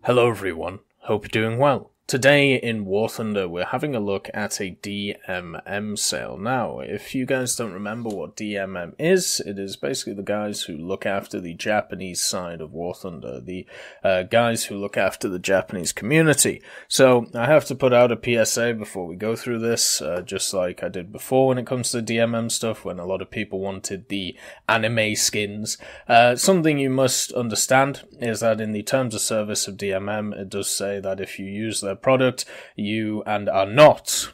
Hello everyone, hope you're doing well. Today in War Thunder we're having a look at a DMM sale. Now, if you guys don't remember what DMM is, it is basically the guys who look after the Japanese side of War Thunder, the guys who look after the Japanese community. So I have to put out a PSA before we go through this, just like I did before when it comes to DMM stuff, when a lot of people wanted the anime skins. Something you must understand is that in the terms of service of DMM, it does say that if you use their product, you and are not,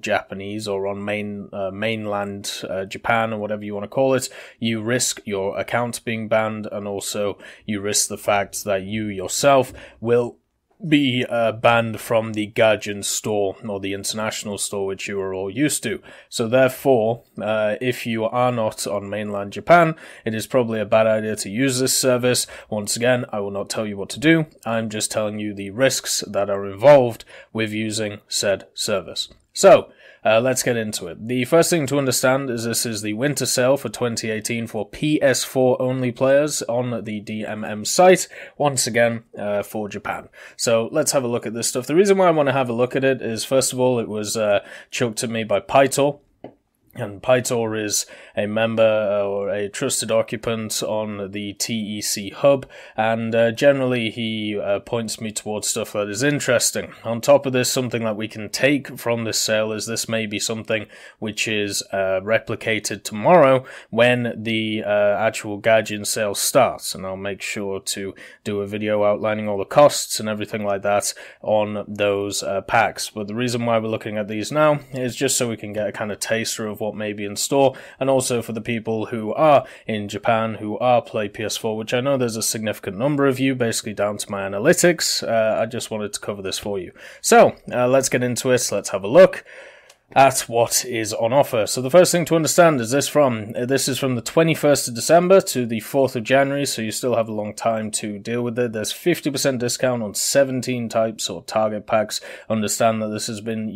Japanese or on mainland Japan or whatever you want to call it, you risk your account being banned, and also you risk the fact that you yourself will be banned from the Gaijin store or the international store which you are all used to. So therefore, if you are not on mainland Japan, it is probably a bad idea to use this service. Once again, I will not tell you what to do. I'm just telling you the risks that are involved with using said service. So, let's get into it. The first thing to understand is this is the winter sale for 2018 for PS4 only players on the DMM site, once again, for Japan. So let's have a look at this stuff. The reason why I want to have a look at it is, first of all, it was chucked to me by Pytor. And Pytor is a member or a trusted occupant on the TEC hub, and generally he points me towards stuff that is interesting. On top of this, something that we can take from this sale is this may be something which is replicated tomorrow when the actual Gaijin sale starts, and I'll make sure to do a video outlining all the costs and everything like that on those packs. But the reason why we're looking at these now is just so we can get a kind of taster of what may be in store, and also for the people who are in Japan who are play PS4, which I know there's a significant number of you, basically down to my analytics. I just wanted to cover this for you. So let's get into it. Let's have a look at what is on offer. So the first thing to understand is this is from the 21st of December to the 4th of January, so you still have a long time to deal with it. There's 50% discount on 17 types or target packs. Understand that this has been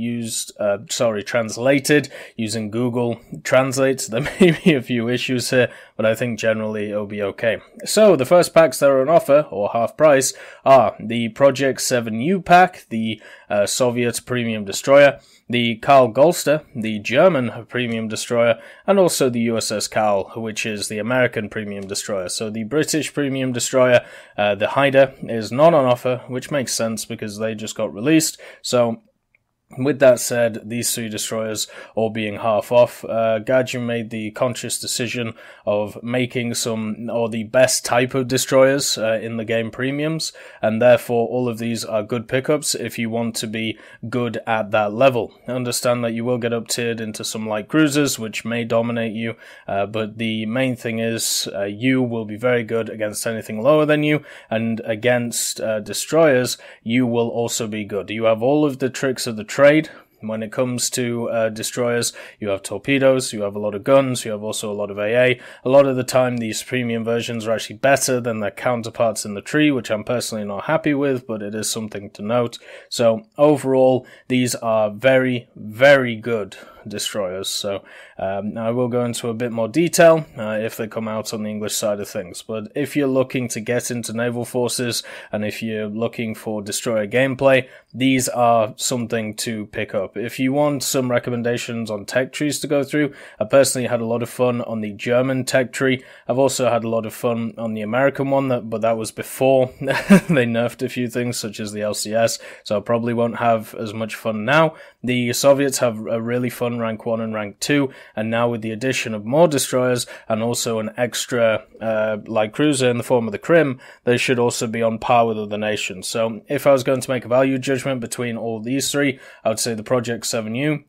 translated using Google Translate. There may be a few issues here, but I think generally it'll be okay. So the first packs that are on offer, or half price, are the Project 7U pack, the Soviet Premium Destroyer, the Carl Golster, the German Premium Destroyer, and also the USS Carl, which is the American Premium Destroyer. So the British Premium Destroyer, the Hyder, is not on offer, which makes sense because they just got released. So with that said, these three destroyers all being half off, Gaijin made the conscious decision of making the best type of destroyers in the game premiums, and therefore all of these are good pickups if you want to be good at that level. Understand that you will get up tiered into some light cruisers, which may dominate you, but the main thing is you will be very good against anything lower than you, and against destroyers, you will also be good. You have all of the tricks of the trade. When it comes to destroyers, you have torpedoes, you have a lot of guns, you have also a lot of AA. A lot of the time, these premium versions are actually better than their counterparts in the tree, which I'm personally not happy with, but it is something to note. So overall, these are very, very good destroyers. So I will go into a bit more detail if they come out on the English side of things. But if you're looking to get into naval forces, and if you're looking for destroyer gameplay, these are something to pick up. If you want some recommendations on tech trees to go through, I personally had a lot of fun on the German tech tree. I've also had a lot of fun on the American one, but that was before they nerfed a few things such as the LCS, so I probably won't have as much fun now. The Soviets have a really fun rank 1 and rank 2, and now with the addition of more destroyers and also an extra light cruiser in the form of the Krim, they should also be on par with other nations. So if I was going to make a value judgment between all these three, I would say the Project 7U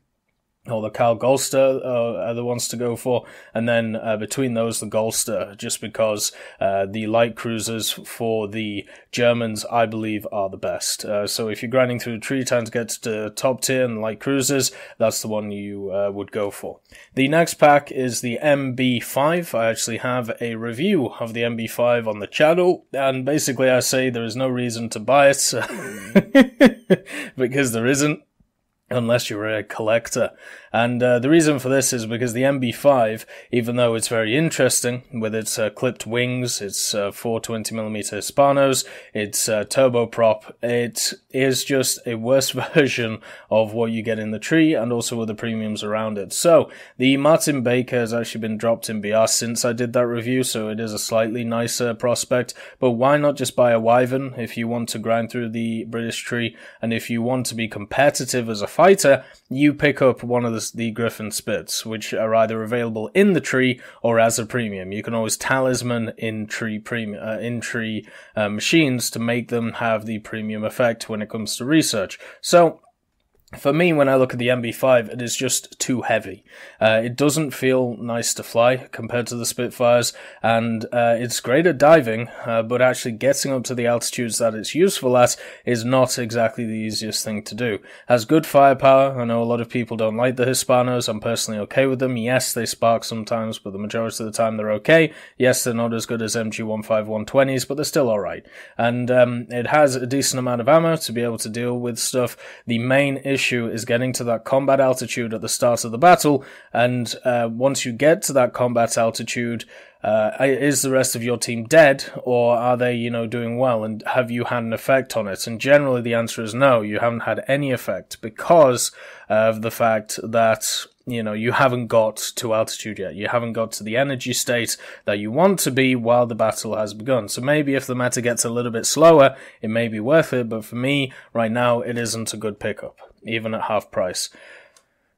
or the Carl Golster are the ones to go for, and then between those the Golster, just because the light cruisers for the Germans I believe are the best. So if you're grinding through the tree trying to get to top tier and light cruisers, that's the one you would go for. The next pack is the MB5. I actually have a review of the MB5 on the channel, and basically I say there is no reason to buy it because there isn't, unless you're a collector. And the reason for this is because the MB5, even though it's very interesting with its clipped wings, its 420mm Hispanos, its turboprop, it is just a worse version of what you get in the tree and also with the premiums around it. So the Martin Baker has actually been dropped in BR since I did that review, so it is a slightly nicer prospect. But why not just buy a Wyvern if you want to grind through the British tree, and if you want to be competitive as a fighter, you pick up one of the Griffin Spits, which are either available in the tree or as a premium. You can always talisman in tree machines to make them have the premium effect when it comes to research. So for me, when I look at the MB5, it is just too heavy. It doesn't feel nice to fly compared to the Spitfires, and it's great at diving, but actually getting up to the altitudes that it's useful at is not exactly the easiest thing to do. Has good firepower. I know a lot of people don't like the Hispanos. I'm personally okay with them. Yes, they spark sometimes, but the majority of the time they're okay. Yes, they're not as good as MG15120s, but they're still alright. And it has a decent amount of ammo to be able to deal with stuff. The main issue is getting to that combat altitude at the start of the battle, and once you get to that combat altitude, is the rest of your team dead, or are they, doing well, and have you had an effect on it? And generally the answer is no, you haven't had any effect, because of the fact that you haven't got to altitude yet. You haven't got to the energy state that you want to be while the battle has begun. So maybe if the meta gets a little bit slower, it may be worth it, but for me, right now, it isn't a good pickup, even at half price.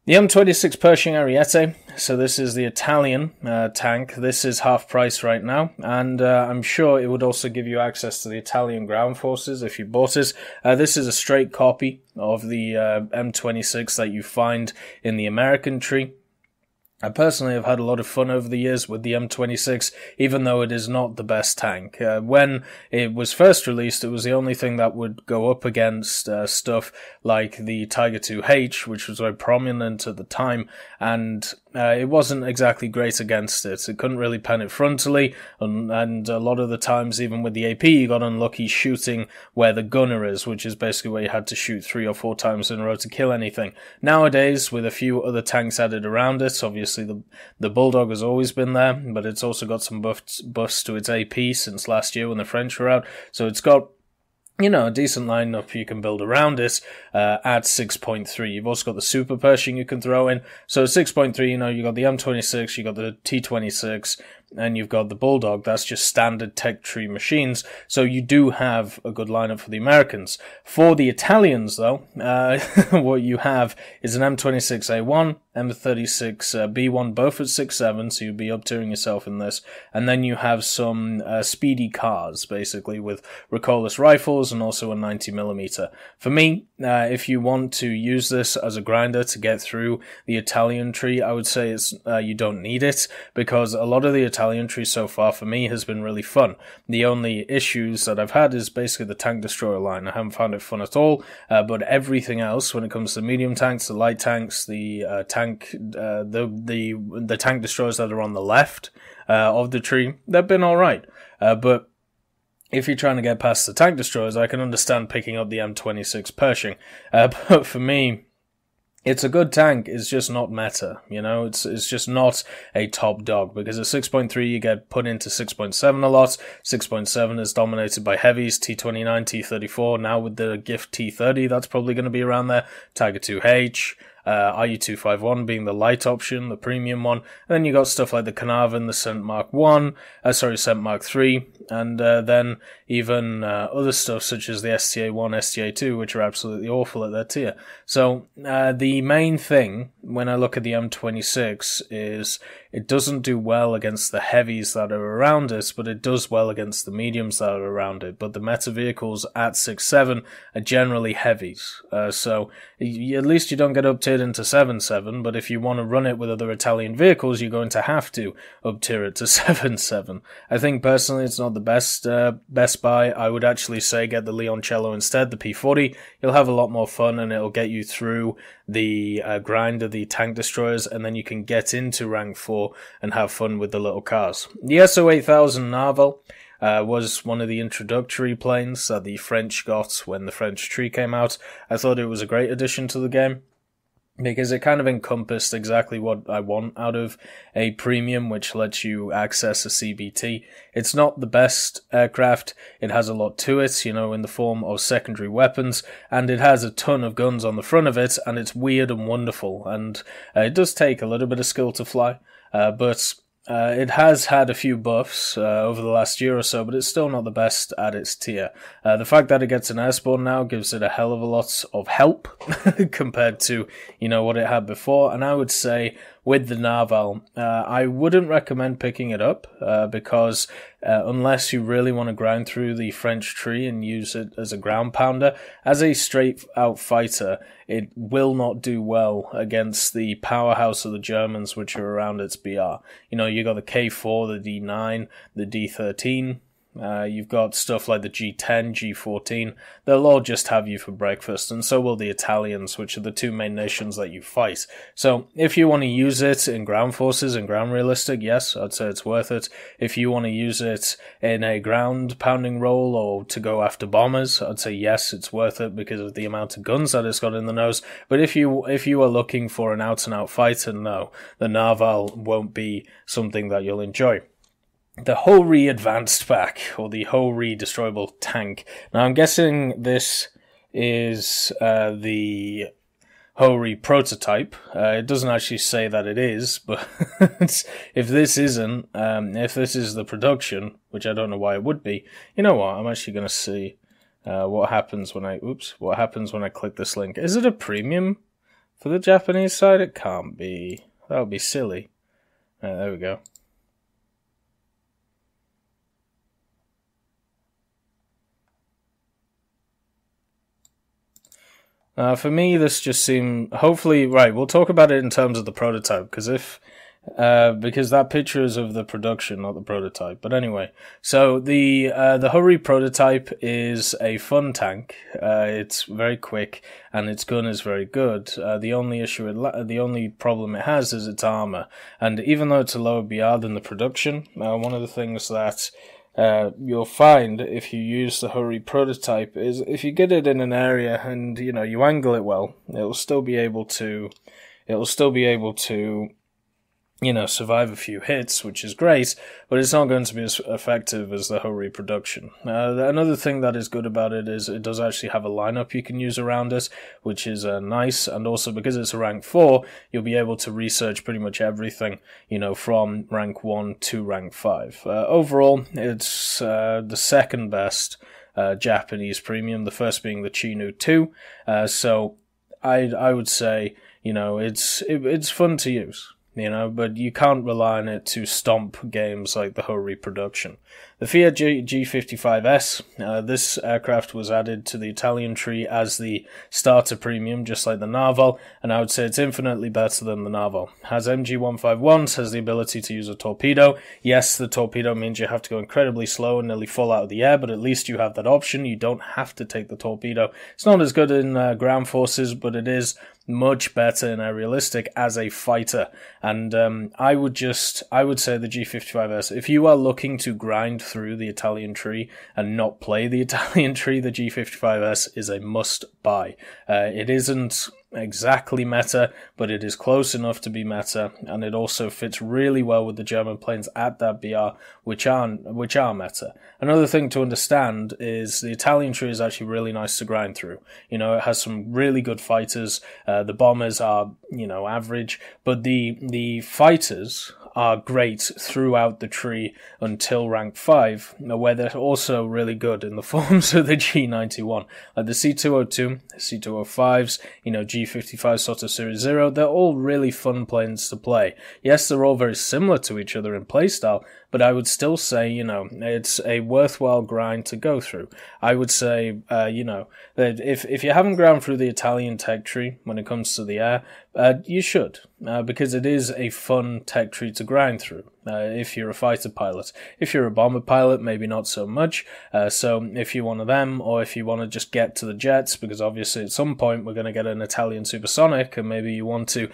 The M26 Pershing Ariete, so this is the Italian tank. This is half price right now, and I'm sure it would also give you access to the Italian ground forces if you bought it. This is a straight copy of the M26 that you find in the American tree. I personally have had a lot of fun over the years with the M26, even though it is not the best tank. When it was first released, it was the only thing that would go up against stuff like the Tiger 2H, which was very prominent at the time, and it wasn't exactly great against it. It couldn't really pen it frontally, and a lot of the times, even with the AP, you got unlucky shooting where the gunner is, which is basically where you had to shoot 3 or 4 times in a row to kill anything. Nowadays, with a few other tanks added around it, obviously the Bulldog has always been there, but it's also got some buffs to its AP since last year when the French were out, so it's got a decent lineup you can build around it at 6.3. You've also got the Super Pershing you can throw in. So 6.3, you got the M26, you got the T26, and you've got the Bulldog. That's just standard tech tree machines. So you do have a good lineup for the Americans. For the Italians, though, what you have is an M26A1, M36B1, both at 6.7, so you'd be up-tiering yourself in this. And then you have some speedy cars, basically, with recoilless rifles and also a 90mm. For me, if you want to use this as a grinder to get through the Italian tree, I would say it's you don't need it, because a lot of the Italian tree so far for me has been really fun. The only issues that I've had is basically the tank destroyer line. I haven't found it fun at all, but everything else, when it comes to medium tanks, the light tanks, the tank destroyers that are on the left of the tree, they've been alright. But if you're trying to get past the tank destroyers, I can understand picking up the M26 Pershing. But for me, it's a good tank, it's just not meta, it's just not a top dog, because at 6.3 you get put into 6.7 a lot. 6.7 is dominated by heavies, T29, T34, now with the Gift T30, that's probably going to be around there, Tiger 2H, RU251 being the light option, the premium one, and then you got stuff like the Carnarvon, the Scent Mark 3, and then even other stuff such as the STA1, STA2, which are absolutely awful at their tier. So the main thing when I look at the M26 is it doesn't do well against the heavies that are around it, but it does well against the mediums that are around it. But the meta vehicles at 6.7 are generally heavies, so at least you don't get up-tiered into 7.7, but if you want to run it with other Italian vehicles, you're going to have to up-tier it to 7.7. I think personally it's not the best buy. I would actually say get the Leoncello instead, the P40. You'll have a lot more fun, and it'll get you through the grind of the tank destroyers, and then you can get into rank 4 and have fun with the little cars. The SO8000 Narval was one of the introductory planes that the French got when the French tree came out. I thought it was a great addition to the game. because it kind of encompassed exactly what I want out of a premium, which lets you access a CBT. It's not the best aircraft. It has a lot to it, in the form of secondary weapons, and it has a ton of guns on the front of it, and it's weird and wonderful, and it does take a little bit of skill to fly, but it has had a few buffs over the last year or so, but it's still not the best at its tier. The fact that it gets an airspawn now gives it a hell of a lot of help compared to, what it had before. And I would say with the Narval, I wouldn't recommend picking it up because unless you really want to grind through the French tree and use it as a ground pounder, as a straight out fighter, it will not do well against the powerhouse of the Germans, which are around its BR. You got the K4, the D9, the D13. You've got stuff like the G10, G14. They'll all just have you for breakfast, and so will the Italians, which are the two main nations that you fight. So if you want to use it in ground forces and ground realistic, yes, I'd say it's worth it. If you want to use it in a ground pounding role or to go after bombers, I'd say yes, it's worth it because of the amount of guns that it's got in the nose. But if you are looking for an out and out fighter, no, the Narval won't be something that you'll enjoy. The Hori Advanced Pack, or the Hori Destroyable Tank. Now, I'm guessing this is the Hori prototype. It doesn't actually say that it is, but if this isn't, if this is the production, which I don't know why it would be, you know what, I'm actually going to see what happens when I click this link. Is it a premium for the Japanese side? It can't be. That would be silly. There we go. For me, this just seemed, hopefully, right, we'll talk about it in terms of the prototype, because that picture is of the production, not the prototype. But anyway, so the Hori prototype is a fun tank. It's very quick, and its gun is very good. The only problem it has is its armor. And even though it's a lower BR than the production, one of the things that you'll find if you use the Hori prototype is if you get it in an area and you angle it well, it'll still be able to survive a few hits, which is great, but it's not going to be as effective as the Hori production. Another thing that is good about it is it does actually have a lineup you can use around it, which is nice, and also because it's a rank 4, you'll be able to research pretty much everything, from rank 1 to rank 5. Overall, it's the second best Japanese premium, the first being the Chinu 2, so I would say, it's fun to use. But you can't rely on it to stomp games like the Hori production. The Fiat G55S, this aircraft was added to the Italian tree as the starter premium, just like the Narval, and I would say it's infinitely better than the Narval. Has MG151s, has the ability to use a torpedo. Yes, the torpedo means you have to go incredibly slow and nearly fall out of the air, but at least you have that option. You don't have to take the torpedo. It's not as good in ground forces, but it is much better in aerialistic as a fighter. And I would say the G55S, if you are looking to grind through the Italian tree and not play the Italian tree, the G55S is a must buy. It isn't exactly meta, but it is close enough to be meta, and it also fits really well with the German planes at that BR, which are meta. Another thing to understand is the Italian tree is actually really nice to grind through. It has some really good fighters. The bombers are, average, but the fighters are great throughout the tree until rank 5, where they're also really good in the forms of the G91. Like the C202, C205s, G55 sort of Series 0, they're all really fun planes to play. Yes, they're all very similar to each other in playstyle, but I would still say, it's a worthwhile grind to go through. I would say, that if you haven't ground through the Italian tech tree when it comes to the air, you should, because it is a fun tech tree to grind through. If you're a fighter pilot. If you're a bomber pilot, maybe not so much. So if you're one of them, or if you want to just get to the jets, because obviously at some point we're going to get an Italian supersonic, and maybe you want to,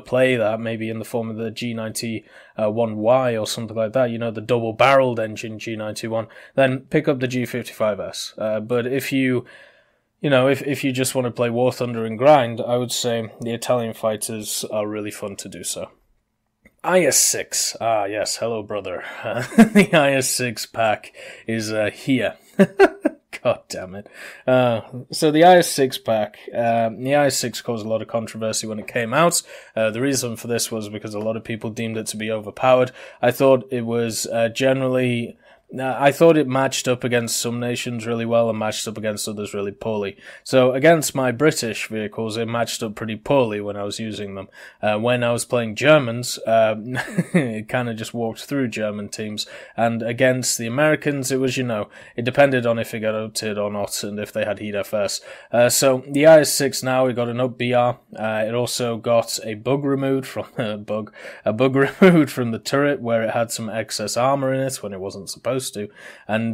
play that maybe in the form of the G91Y or something like that, the double-barreled engine G91, then pick up the G55S. But if you if you just want to play War Thunder and grind, I would say the Italian fighters are really fun to do so. IS-6. Ah, yes. Hello, brother. The IS-6 pack is here. God damn it. So the IS-6 pack, the IS-6 caused a lot of controversy when it came out. The reason for this was because a lot of people deemed it to be overpowered. I thought it was generally... I thought it matched up against some nations really well and matched up against others really poorly. So against my British vehicles, it matched up pretty poorly when I was using them. When I was playing Germans, it kind of just walked through German teams. And against the Americans, it was, it depended on if it got outed or not and if they had heat FS. So the IS-6 now, it got an up BR. It also got a bug removed from removed from the turret where it had some excess armor in it when it wasn't supposed to, and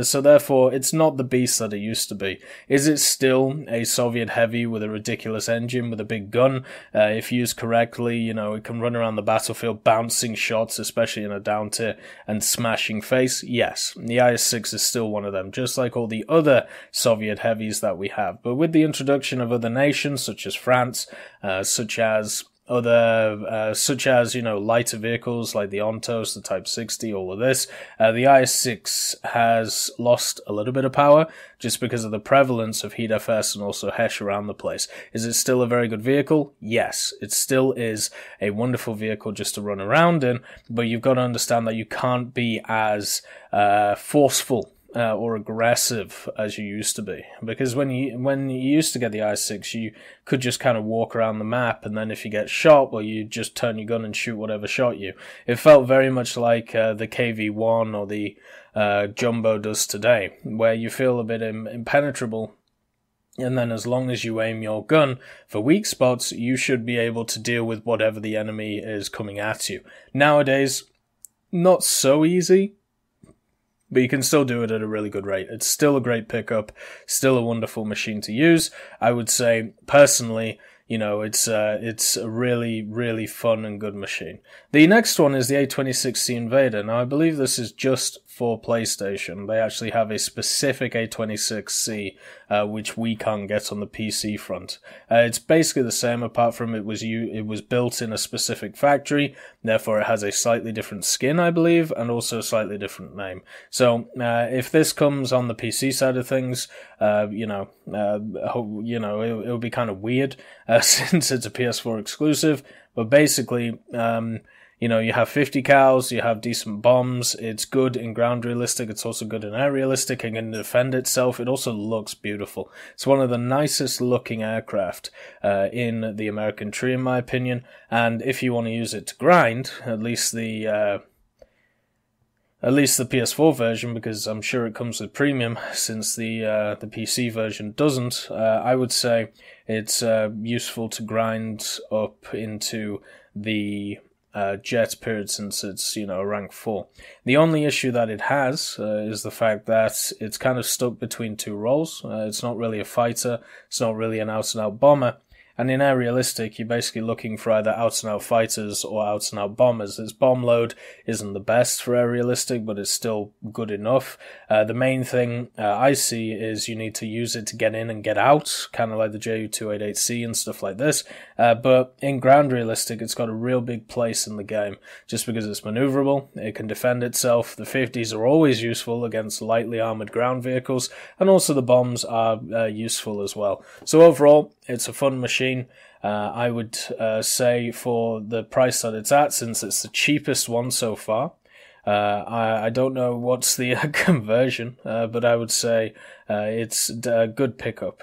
so therefore it's not the beast that it used to be. Is it still a Soviet heavy with a ridiculous engine with a big gun? If used correctly, it can run around the battlefield bouncing shots, especially in a down tier, and smashing face? Yes, the IS-6 is still one of them, just like all the other Soviet heavies that we have. But with the introduction of other nations, such as France, such as lighter vehicles like the Ontos, the Type 60, all of this, the IS-6 has lost a little bit of power just because of the prevalence of heat FS and also HESH around the place. Is it still a very good vehicle? Yes, it still is a wonderful vehicle just to run around in, but you've got to understand that you can't be as forceful or aggressive as you used to be, because when you used to get the IS-6, you could just kind of walk around the map, and then if you get shot, well, you just turn your gun and shoot whatever shot you. It felt very much like the KV-1 or the Jumbo does today, where you feel a bit impenetrable, and then as long as you aim your gun for weak spots, you should be able to deal with whatever the enemy is coming at you. Nowadays, not so easy, but you can still do it at a really good rate. It's still a great pickup, still a wonderful machine to use. I would say, personally, it's a really, really fun and good machine. The next one is the A26C Invader. Now, I believe this is just for PlayStation. They actually have a specific A26C, which we can't get on the PC front. It's basically the same, apart from it was built in a specific factory, therefore it has a slightly different skin, I believe, and also a slightly different name. So, if this comes on the PC side of things, it'll be kind of weird, since it's a PS4 exclusive, but basically, you have 50 cals, you have decent bombs, it's good in ground realistic, it's also good in air realistic, and can defend itself. It also looks beautiful. It's one of the nicest looking aircraft in the American tree, in my opinion, and if you want to use it to grind, at least the PS4 version, because I'm sure it comes with premium, since the PC version doesn't, I would say it's useful to grind up into the jet period, since it's, rank 4. The only issue that it has is the fact that it's kind of stuck between two roles. It's not really a fighter, it's not really an out-and-out bomber, and in air realistic, you're basically looking for either out-and-out fighters or out-and-out bombers. Its bomb load isn't the best for air realistic, but it's still good enough. The main thing I see is you need to use it to get in and get out, kind of like the Ju-288C and stuff like this. But in ground realistic, it's got a real big place in the game, just because it's maneuverable, it can defend itself. The 50s are always useful against lightly armored ground vehicles, and also the bombs are useful as well. So overall, it's a fun machine. I would say for the price that it's at, since it's the cheapest one so far. I don't know what's the conversion, but I would say it's a good pickup.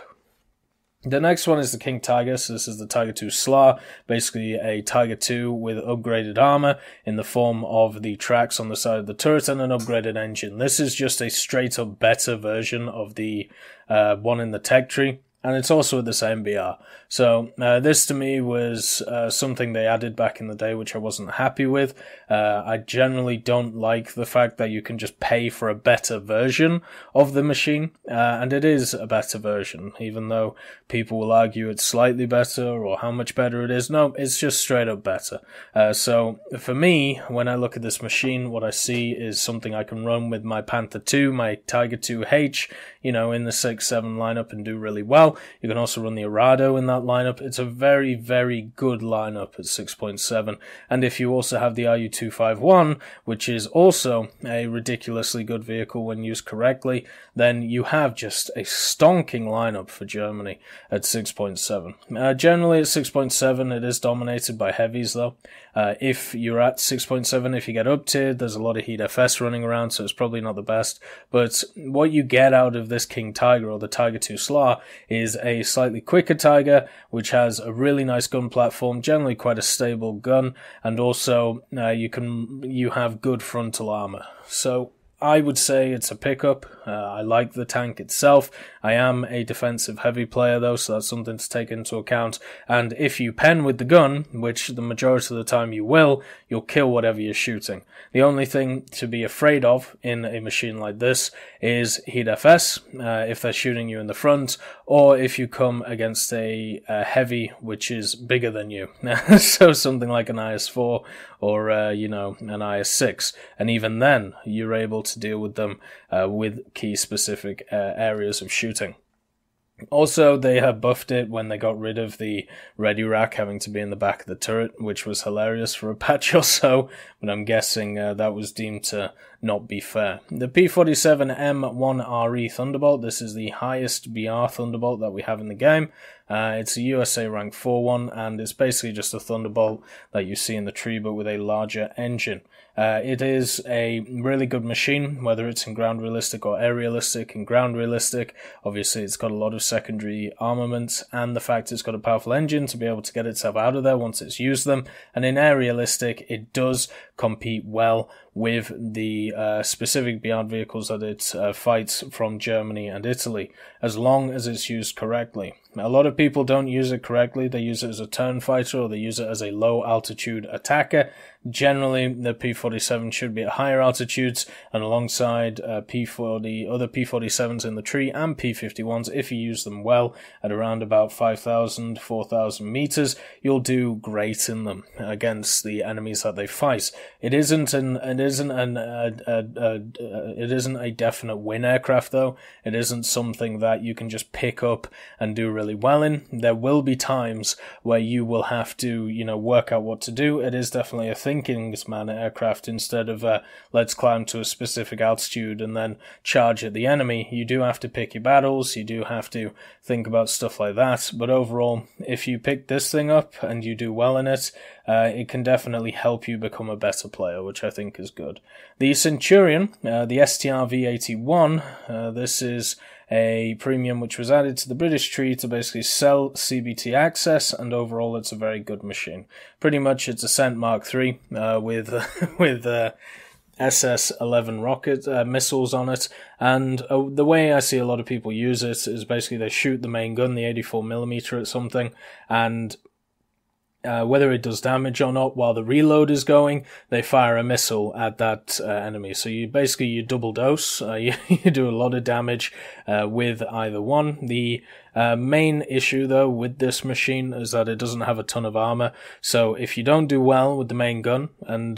The next one is the King Tiger. So this is the Tiger II SLA, basically a Tiger II with upgraded armor in the form of the tracks on the side of the turret and an upgraded engine. This is just a straight up better version of the one in the tech tree. and it's also at the same BR. So this to me was something they added back in the day, which I wasn't happy with. I generally don't like the fact that you can just pay for a better version of the machine, and it is a better version, even though people will argue it's slightly better or how much better it is. No, it's just straight up better. So for me, when I look at this machine, what I see is something I can run with my Panther 2, my Tiger 2H, in the 6-7 lineup and do really well. You can also run the Radeon in that lineup. It's a very, very good lineup at 6.7. And if you also have the RU251, which is also a ridiculously good vehicle when used correctly, then you have just a stonking lineup for Germany at 6.7. Generally at 6.7, it is dominated by heavies though. If you're at 6.7, if you get up tiered, there's a lot of Heat FS running around, so it's probably not the best. But what you get out of this King Tiger or the Tiger 2 SLA is a slightly quicker Tiger, which has a really nice gun platform, generally quite a stable gun, and also you have good frontal armor. So I would say it's a pickup. I like the tank itself. I am a defensive heavy player though, so that's something to take into account. And if you pen with the gun, which the majority of the time you will, you'll kill whatever you're shooting. The only thing to be afraid of in a machine like this is Heat FS, if they're shooting you in the front, or if you come against a heavy which is bigger than you. So something like an IS-4 or, an IS-6. And even then, you're able to deal with them with key specific areas of shooting. Also, they have buffed it when they got rid of the ready rack having to be in the back of the turret, which was hilarious for a patch or so, but I'm guessing that was deemed to not be fair. The P47M1RE Thunderbolt, this is the highest BR Thunderbolt that we have in the game. It's a USA rank 4 one, and it's basically just a Thunderbolt that you see in the tree, but with a larger engine. It is a really good machine, whether it's in ground realistic or air realistic. In ground realistic, obviously it's got a lot of secondary armaments, and the fact it's got a powerful engine to be able to get itself out of there once it's used them. And in air realistic, it does compete well with the specific Beyond vehicles that it fights from Germany and Italy, as long as it's used correctly. A lot of people don't use it correctly. They use it as a turn fighter, or they use it as a low altitude attacker. Generally, the P47 should be at higher altitudes, and alongside other P47s in the tree and P51s, if you use them well at around about 5,000, 4,000 meters, you'll do great in them against the enemies that they fight. It isn't a definite win aircraft though. It isn't something that you can just pick up and do really well in. There will be times where you will have to, work out what to do. It is definitely a thinking man aircraft instead of let's climb to a specific altitude and then charge at the enemy. You do have to pick your battles. You do have to think about stuff like that. But overall, if you pick this thing up and you do well in it, it can definitely help you become a better player, which I think is good. The Centurion, the STR V81, this is a premium which was added to the British tree to basically sell CBT access, and overall it's a very good machine. Pretty much it's a Cent Mark III with SS-11 rocket missiles on it, and the way I see a lot of people use it is basically they shoot the main gun, the 84mm at something, and whether it does damage or not while the reload is going, they fire a missile at that enemy. So you double dose. You do a lot of damage with either one. The main issue though with this machine is that it doesn't have a ton of armor. So if you don't do well with the main gun and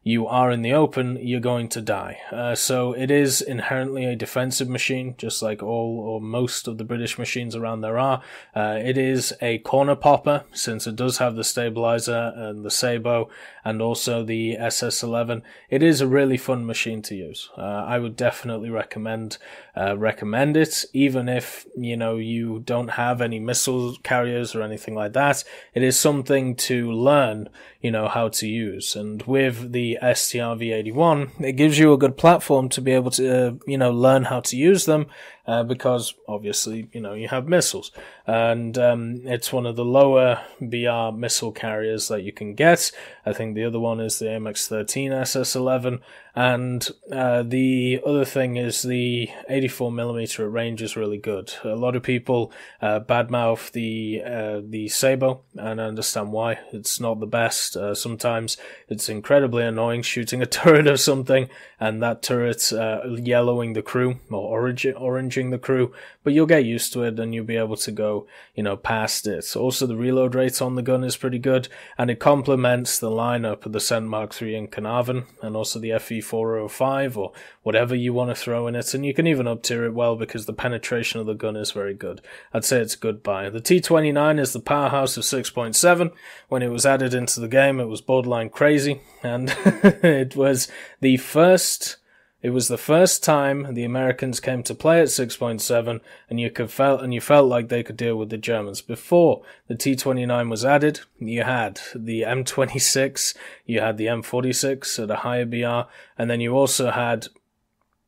you are in the open, you're going to die. So it is inherently a defensive machine, just like all or most of the British machines around there are. It is a corner popper, since it does have the stabilizer and the Sabo and also the SS-11. It is a really fun machine to use. I would definitely recommend it, even if, you don't have any missile carriers or anything like that. It is something to learn, how to use. And with the STR V81, it gives you a good platform to be able to, learn how to use them because obviously, you have missiles. And it's one of the lower BR missile carriers that you can get. I think the other one is the AMX-13 SS-11. And the other thing is the 84mm at range is really good. A lot of people badmouth the Sabo, and I understand why. It's not the best. Sometimes it's incredibly annoying shooting a turret or something, and that turret's yellowing the crew, or oranging the crew, but you'll get used to it and you'll be able to go, past it. Also, the reload rate on the gun is pretty good, and it complements the lineup of the Cent Mark III in Carnarvon, and also the FE405, or whatever you want to throw in it, and you can even up-tier it well because the penetration of the gun is very good. I'd say it's a good buy. The T29 is the powerhouse of 6.7. When it was added into the game, it was borderline crazy, and it was the first time the Americans came to play at 6.7, and you felt like they could deal with the Germans. Before the T29 was added, you had the M26, you had the M46 at a higher BR, and then you also had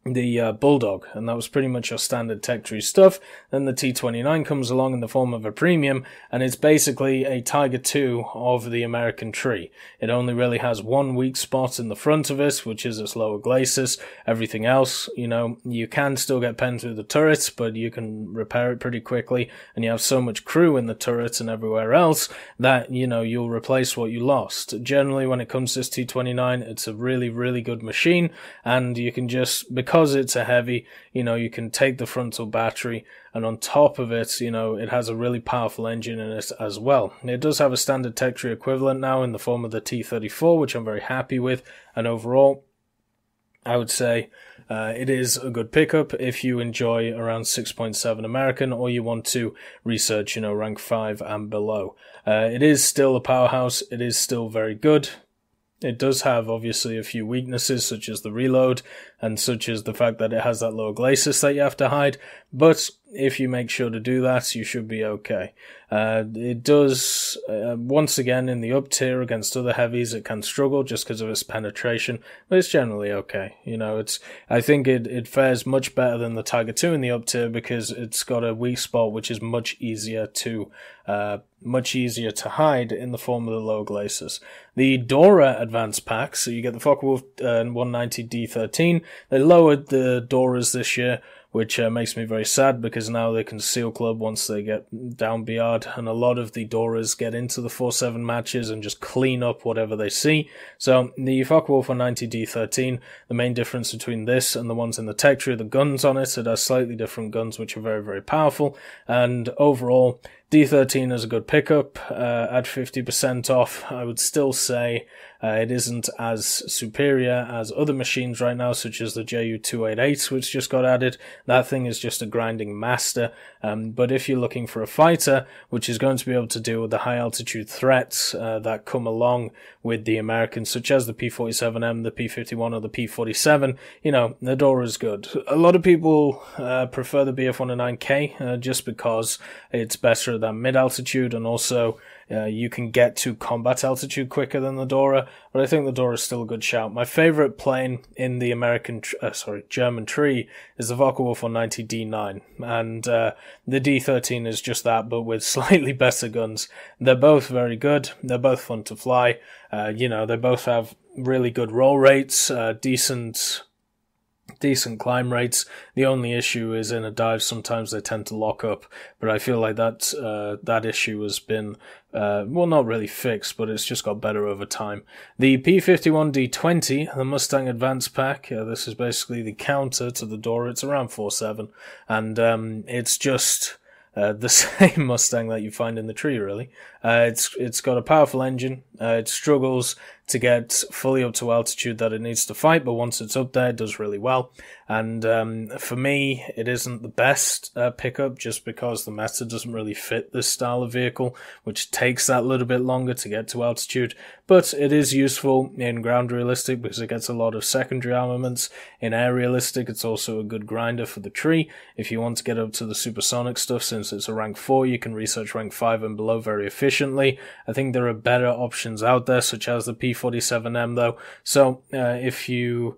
the Bulldog, and that was pretty much your standard tech tree stuff. Then the T29 comes along in the form of a premium, and it's basically a Tiger II of the American tree. It only really has one weak spot in the front of it, which is its lower glacis. Everything else, you can still get penned through the turrets, but you can repair it pretty quickly, and you have so much crew in the turrets and everywhere else that, you'll replace what you lost. Generally, when it comes to this T29, it's a really, really good machine, and you can just, because it's a heavy, you can take the frontal battery, and on top of it, it has a really powerful engine in it as well. It does have a standard tech tree equivalent now in the form of the T34, which I'm very happy with, and overall, I would say it is a good pickup if you enjoy around 6.7 American, or you want to research, rank 5 and below. It is still a powerhouse. It is still very good. It does have, obviously, a few weaknesses, such as the reload, and such as the fact that it has that lower glacis that you have to hide, but if you make sure to do that, you should be okay. It does, once again, in the up tier against other heavies, it can struggle just because of its penetration, but it's generally okay. I think it fares much better than the Tiger II in the up tier because it's got a weak spot which is much easier to hide in the form of the low glacis. The Dora Advanced Pack, so you get the Focke-Wulf 190 D13. They lowered the Doras this year, which makes me very sad because now they can seal club once they get down BR'd, and a lot of the Doras get into the 4-7 matches and just clean up whatever they see. So the Focke-Wulf 190 D13, the main difference between this and the ones in the tech tree are the guns on it. It has slightly different guns which are very, very powerful, and overall D13 is a good pickup. At 50% off, I would still say it isn't as superior as other machines right now, such as the JU288, which just got added. That thing is just a grinding master. But if you're looking for a fighter, which is going to be able to deal with the high altitude threats that come along with the Americans, such as the P47M, the P51, or the P47, the Dora is good. A lot of people prefer the BF109K just because it's better than mid-altitude, and also you can get to combat altitude quicker than the Dora, but I think the Dora is still a good shout. My favorite plane in the German tree is the Focke-Wulf 190 D9, and the D13 is just that, but with slightly better guns. They're both very good. They're both fun to fly. They both have really good roll rates, decent climb rates. The only issue is in a dive, sometimes they tend to lock up, but I feel like that issue has been, not really fixed, but it's just got better over time. The P51 D20, the Mustang Advanced Pack, this is basically the counter to the Dora. It's around 4.7, and it's just the same Mustang that you find in the tree, really. It's got a powerful engine. It struggles to get fully up to altitude that it needs to fight, but once it's up there, it does really well. And for me, it isn't the best pickup, just because the meta doesn't really fit this style of vehicle, which takes that little bit longer to get to altitude. But it is useful in ground realistic because it gets a lot of secondary armaments. In air realistic, it's also a good grinder for the tree. If you want to get up to the supersonic stuff, since it's a rank 4, you can research rank 5 and below very efficiently. I think there are better options out there, such as the P47M though. So if you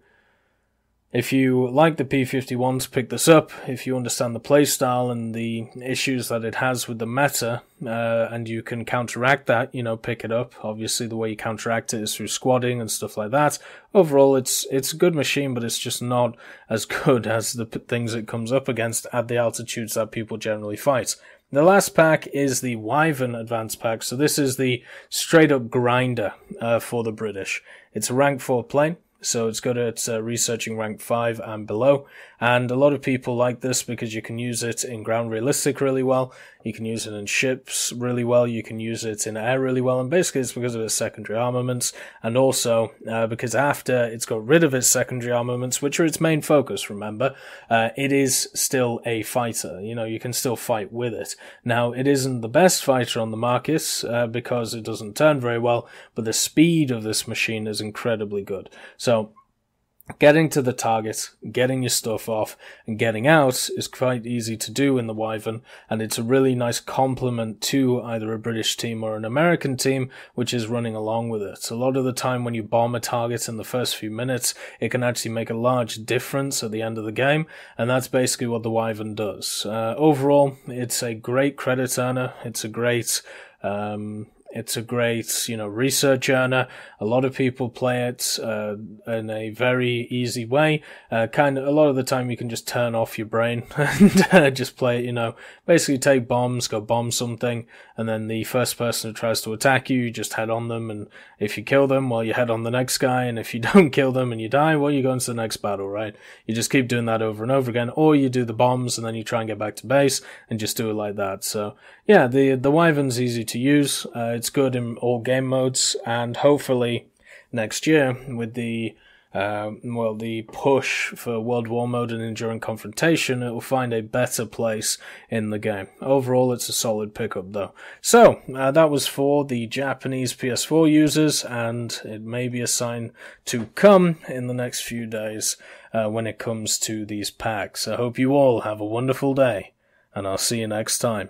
if you like the P51s, pick this up. If you understand the playstyle and the issues that it has with the meta, and you can counteract that, pick it up. Obviously, the way you counteract it is through squadding and stuff like that. Overall, it's a good machine, but it's just not as good as the things it comes up against at the altitudes that people generally fight. The last pack is the Wyvern Advanced Pack. So this is the straight-up grinder for the British. It's a rank 4 plane. So it's good at researching rank 5 and below, and a lot of people like this because you can use it in ground realistic really well, you can use it in ships really well, you can use it in air really well, and basically it's because of its secondary armaments, and also because after it's got rid of its secondary armaments, which are its main focus, remember, it is still a fighter. You can still fight with it. Now, it isn't the best fighter on the market because it doesn't turn very well, but the speed of this machine is incredibly good. So getting to the target, getting your stuff off, and getting out is quite easy to do in the Wyvern, and it's a really nice complement to either a British team or an American team, which is running along with it. A lot of the time when you bomb a target in the first few minutes, it can actually make a large difference at the end of the game, and that's basically what the Wyvern does. Overall, it's a great credit earner, it's a great research earner. A lot of people play it in a very easy way. A lot of the time you can just turn off your brain and just play it, basically take bombs, go bomb something, and then the first person who tries to attack you, you just head on them, and if you kill them, well, you head on the next guy, and if you don't kill them and you die, well, you go into the next battle, right? You just keep doing that over and over again, or you do the bombs, and then you try and get back to base, and just do it like that. So, yeah, the Wyvern's easy to use. It's good in all game modes, and hopefully next year with the push for World War Mode and Enduring Confrontation, it will find a better place in the game. Overall, it's a solid pickup though. So, that was for the Japanese PS4 users, and it may be a sign to come in the next few days when it comes to these packs. I hope you all have a wonderful day, and I'll see you next time.